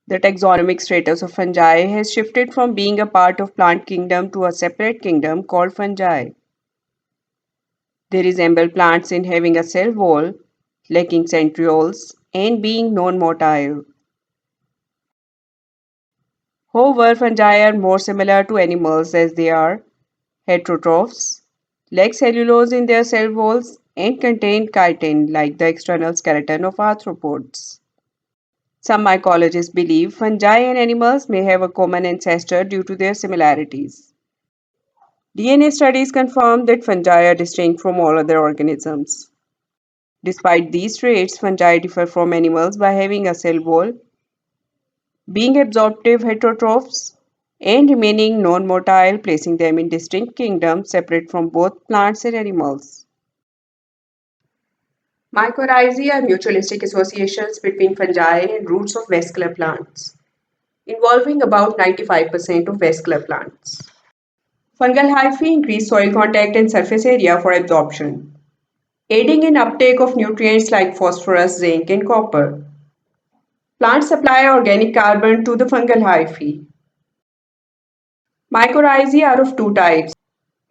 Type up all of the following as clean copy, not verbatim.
The taxonomic status of fungi has shifted from being a part of plant kingdom to a separate kingdom called fungi. They resemble plants in having a cell wall, lacking centrioles, and being non-motile. However, fungi are more similar to animals as they are heterotrophs, lack cellulose in their cell walls, and contain chitin like the external skeleton of arthropods. Some mycologists believe fungi and animals may have a common ancestor due to their similarities. DNA studies confirm that fungi are distinct from all other organisms. Despite these traits, fungi differ from animals by having a cell wall, being absorptive heterotrophs, and remaining non-motile, placing them in distinct kingdoms separate from both plants and animals. Mycorrhizae are mutualistic associations between fungi and roots of vascular plants, involving about 95% of vascular plants. Fungal hyphae increase soil contact and surface area for absorption, aiding in uptake of nutrients like phosphorus, zinc, and copper. Plants supply organic carbon to the fungal hyphae. Mycorrhizae are of two types.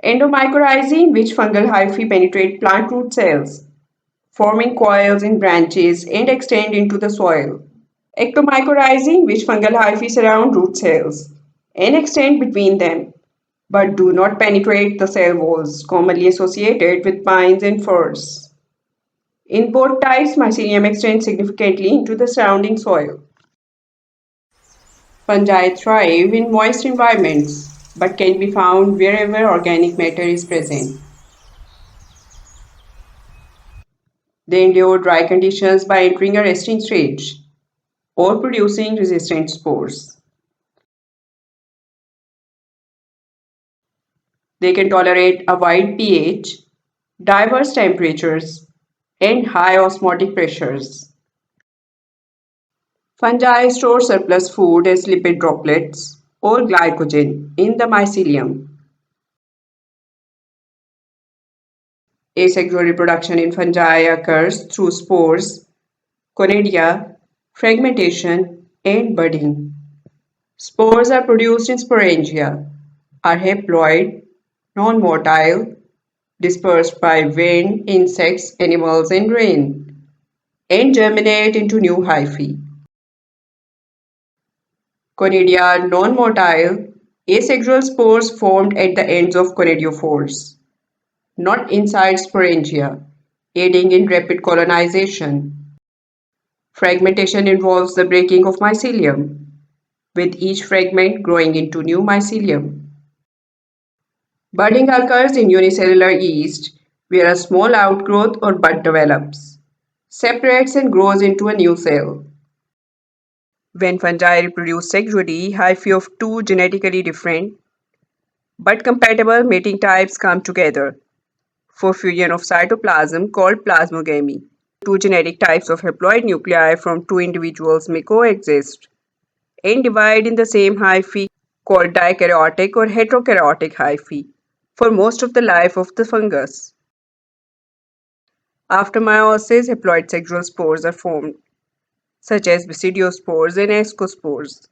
Endomycorrhizae, in which fungal hyphae penetrate plant root cells, forming coils in branches and extend into the soil. Ectomycorrhizae, in which fungal hyphae surround root cells and extend between them, but do not penetrate the cell walls, commonly associated with pines and firs. In both types, mycelium extends significantly into the surrounding soil. Fungi thrive in moist environments, but can be found wherever organic matter is present. They endure dry conditions by entering a resting stage or producing resistant spores. They can tolerate a wide pH, diverse temperatures, and high osmotic pressures. Fungi store surplus food as lipid droplets or glycogen in the mycelium. Asexual reproduction in fungi occurs through spores, conidia, fragmentation, and budding. Spores are produced in sporangia, are haploid, non-motile, dispersed by wind, insects, animals, and rain, and germinate into new hyphae. Conidia are non-motile, asexual spores formed at the ends of conidiophores, not inside sporangia, aiding in rapid colonization. Fragmentation involves the breaking of mycelium, with each fragment growing into new mycelium. Budding occurs in unicellular yeast, where a small outgrowth or bud develops, separates and grows into a new cell. When fungi reproduce sexually, hyphae of two genetically different but compatible mating types come together for fusion of cytoplasm called plasmogamy. Two genetic types of haploid nuclei from two individuals may coexist and divide in the same hyphae called dikaryotic or heterokaryotic hyphae for most of the life of the fungus. After meiosis, haploid sexual spores are formed, such as basidiospores and ascospores,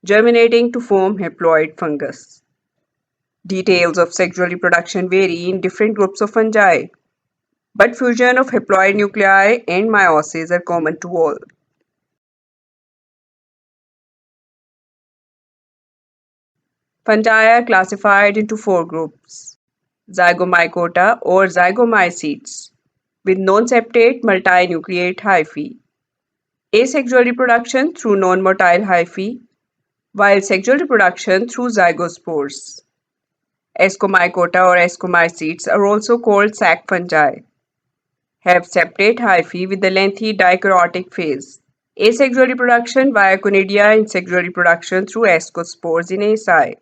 germinating to form haploid fungus. Details of sexual reproduction vary in different groups of fungi, but fusion of haploid nuclei and meiosis are common to all. Fungi are classified into four groups: Zygomycota or zygomycetes, with non-septate multinucleate hyphae, asexual reproduction through non-motile hyphae, while sexual reproduction through zygospores. Ascomycota or ascomycetes are also called sac fungi, have septate hyphae with a lengthy dikaryotic phase. Asexual reproduction via conidia and sexual reproduction through ascospores in asi.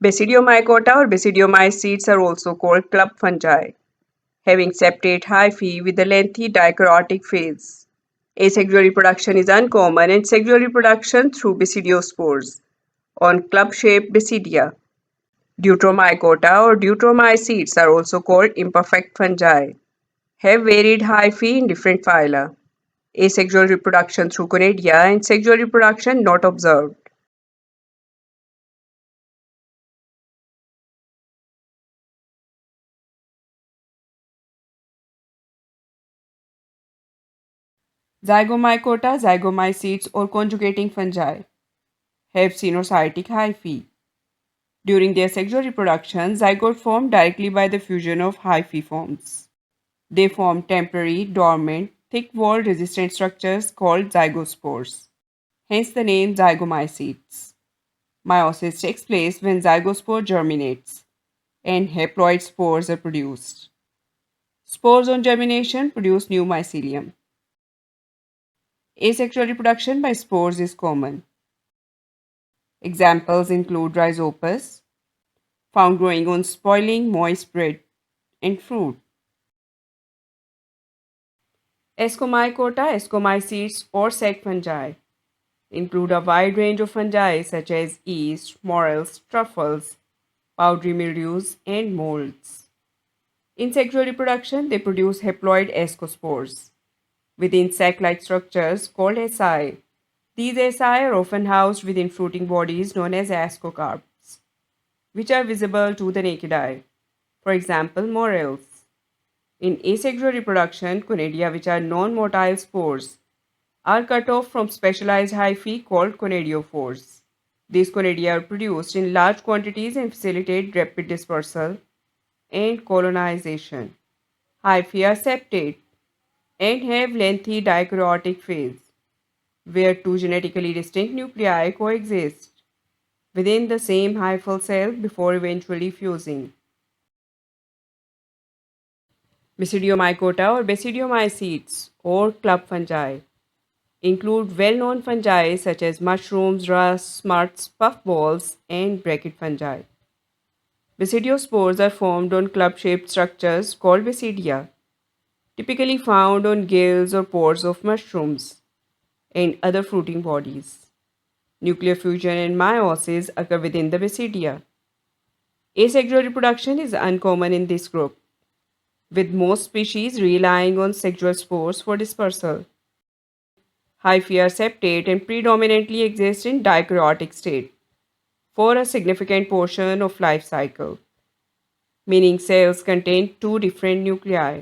Basidiomycota or basidiomycetes are also called club fungi, having septate hyphae with a lengthy dikaryotic phase. Asexual reproduction is uncommon and sexual reproduction through basidiospores on club-shaped basidia. Deuteromycota or deuteromycetes are also called imperfect fungi, have varied hyphae in different phyla. asexual reproduction through conidia, and sexual reproduction not observed. Zygomycota, zygomycetes, or conjugating fungi have sinusotic hyphae. During their sexual reproduction, zygote formed directly by the fusion of hyphae forms. They form temporary, dormant, thick-walled resistant structures called zygospores. Hence the name zygomycetes. Meiosis takes place when zygospore germinates and haploid spores are produced. Spores on germination produce new mycelium. Asexual reproduction by spores is common. Examples include rhizopus, found growing on spoiling moist bread and fruit. Ascomycota, ascomycetes, or sac fungi include a wide range of fungi such as yeast, morels, truffles, powdery mildews, and molds. In sexual reproduction, they produce haploid ascospores within sac-like structures called asci. These asci are often housed within fruiting bodies known as ascocarps, which are visible to the naked eye. For example, morels. In asexual reproduction, conidia, which are non-motile spores, are cut off from specialized hyphae called conidiophores. These conidia are produced in large quantities and facilitate rapid dispersal and colonization. Hyphae are septate and have lengthy dikaryotic phase, where two genetically distinct nuclei coexist within the same hyphal cell before eventually fusing. Basidiomycota or basidiomycetes or club fungi include well-known fungi such as mushrooms, rust, smuts, puffballs, and bracket fungi. Basidiospores are formed on club-shaped structures called basidia, typically found on gills or pores of mushrooms and other fruiting bodies. Nuclear fusion and meiosis occur within the basidia. Asexual reproduction is uncommon in this group, with most species relying on sexual spores for dispersal. Hyphae are septate and predominantly exist in dikaryotic state for a significant portion of life cycle, meaning cells contain two different nuclei.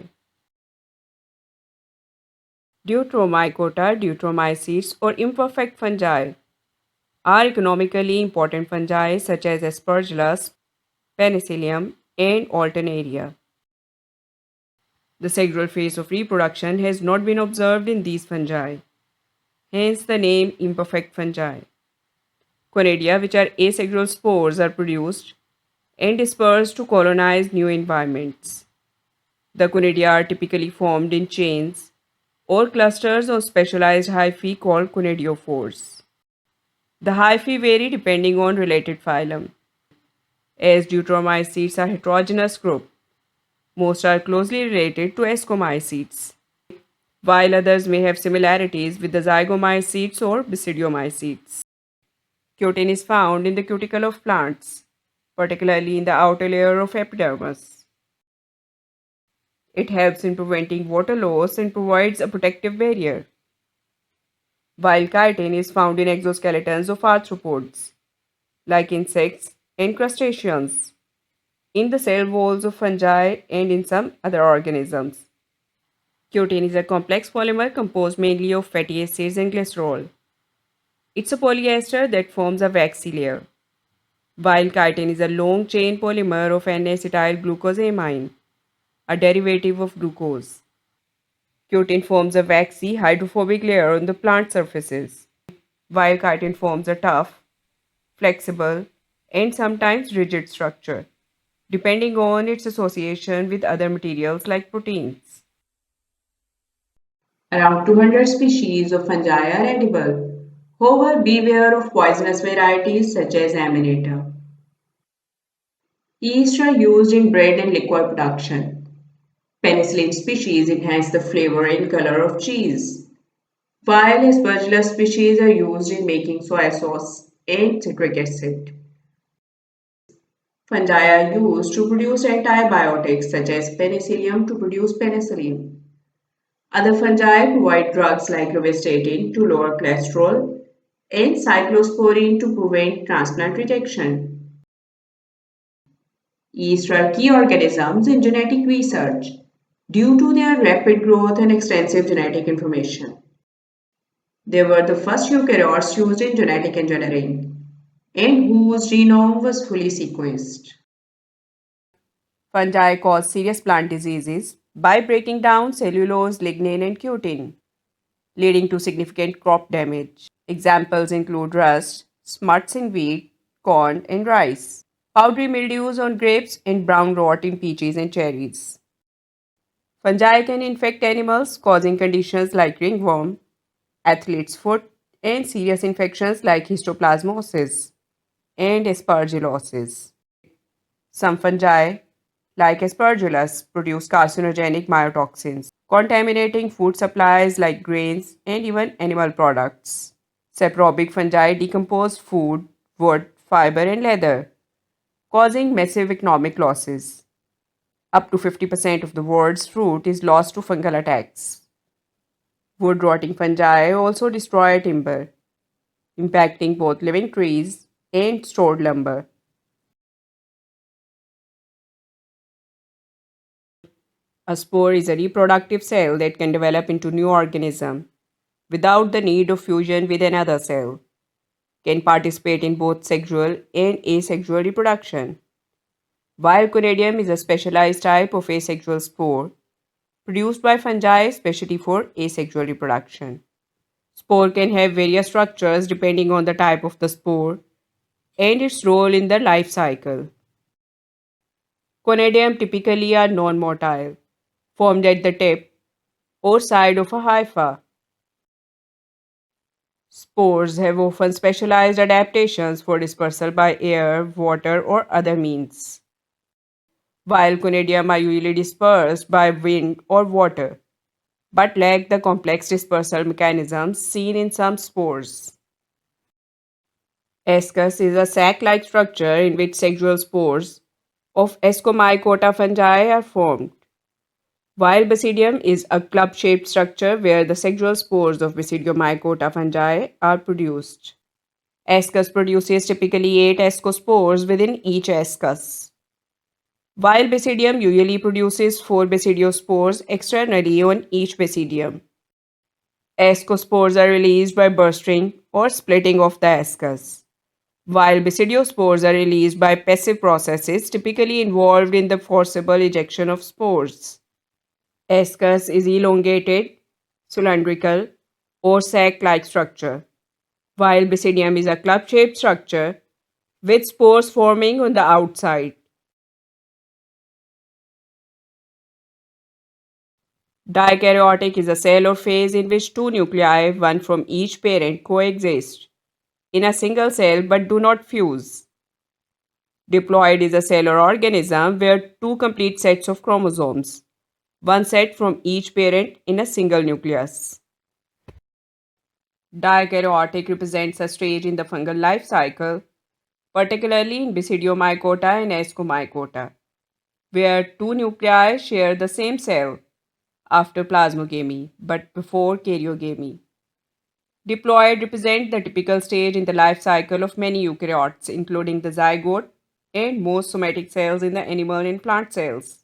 Deuteromycota, deuteromycetes, or imperfect fungi are economically important fungi such as Aspergillus, Penicillium, and Alternaria. The sexual phase of reproduction has not been observed in these fungi, hence the name imperfect fungi. Conidia, which are asexual spores, are produced and dispersed to colonize new environments. The conidia are typically formed in chains or clusters of specialized hyphae called conidiophores. The hyphae vary depending on related phylum. As deuteromycetes are heterogeneous group, most are closely related to ascomycetes, while others may have similarities with the zygomycetes or basidiomycetes. Cutin is found in the cuticle of plants, particularly in the outer layer of epidermis. It helps in preventing water loss and provides a protective barrier, while chitin is found in exoskeletons of arthropods, like insects and crustaceans, in the cell walls of fungi, and in some other organisms. Cutin is a complex polymer composed mainly of fatty acids and glycerol. It's a polyester that forms a waxy layer, while chitin is a long chain polymer of N-acetyl glucosamine, a derivative of glucose. Cutin forms a waxy, hydrophobic layer on the plant surfaces, while chitin forms a tough, flexible, and sometimes rigid structure, depending on its association with other materials like proteins. Around 200 species of fungi are edible. However, beware of poisonous varieties such as Amanita. Yeasts are used in bread and liquor production. Penicillin species enhance the flavor and color of cheese, while Aspergillus species are used in making soy sauce and citric acid. Fungi are used to produce antibiotics such as penicillium to produce penicillin. Other fungi provide drugs like lovastatin to lower cholesterol and cyclosporine to prevent transplant rejection. Yeast are key organisms in genetic research due to their rapid growth and extensive genetic information. They were the first eukaryotes used in genetic engineering and whose genome was fully sequenced. Fungi cause serious plant diseases by breaking down cellulose, lignin, and cutin, leading to significant crop damage. Examples include rust, smuts in wheat, corn, and rice, powdery mildews on grapes, and brown rot in peaches and cherries. Fungi can infect animals, causing conditions like ringworm, athlete's foot, and serious infections like histoplasmosis and aspergillosis. Some fungi, like aspergillus, produce carcinogenic mycotoxins, contaminating food supplies like grains and even animal products. Saprobic fungi decompose food, wood, fiber, and leather, causing massive economic losses. Up to 50% of the world's fruit is lost to fungal attacks. Wood rotting fungi also destroy timber, impacting both living trees and stored lumber. A spore is a reproductive cell that can develop into new organism without the need of fusion with another cell, can participate in both sexual and asexual reproduction. While conidium is a specialized type of asexual spore produced by fungi especially for asexual reproduction. Spore can have various structures depending on the type of the spore and its role in the life cycle. Conidium typically are non-motile, formed at the tip or side of a hypha. Spores have often specialized adaptations for dispersal by air, water, or other means, while conidium are usually dispersed by wind or water, but lack the complex dispersal mechanisms seen in some spores. Ascus is a sac-like structure in which sexual spores of Zygomycota fungi are formed, while basidium is a club-shaped structure where the sexual spores of Basidiomycota fungi are produced. Ascus produces typically 8 ascospores within each ascus, while basidium usually produces 4 basidiospores externally on each basidium. Ascospores are released by bursting or splitting of the ascus, while basidiospores are released by passive processes typically involved in the forcible ejection of spores. Ascus is elongated, cylindrical, or sac-like structure, while basidium is a club-shaped structure with spores forming on the outside. Dikaryotic is a cell or phase in which two nuclei, one from each parent, coexist in a single cell but do not fuse. Diploid is a cell or organism where two complete sets of chromosomes, one set from each parent in a single nucleus. Dikaryotic represents a stage in the fungal life cycle, particularly in Basidiomycota and Ascomycota, where two nuclei share the same cell after plasmogamy but before karyogamy. Diploid represent the typical stage in the life cycle of many eukaryotes, including the zygote and most somatic cells in the animal and plant cells.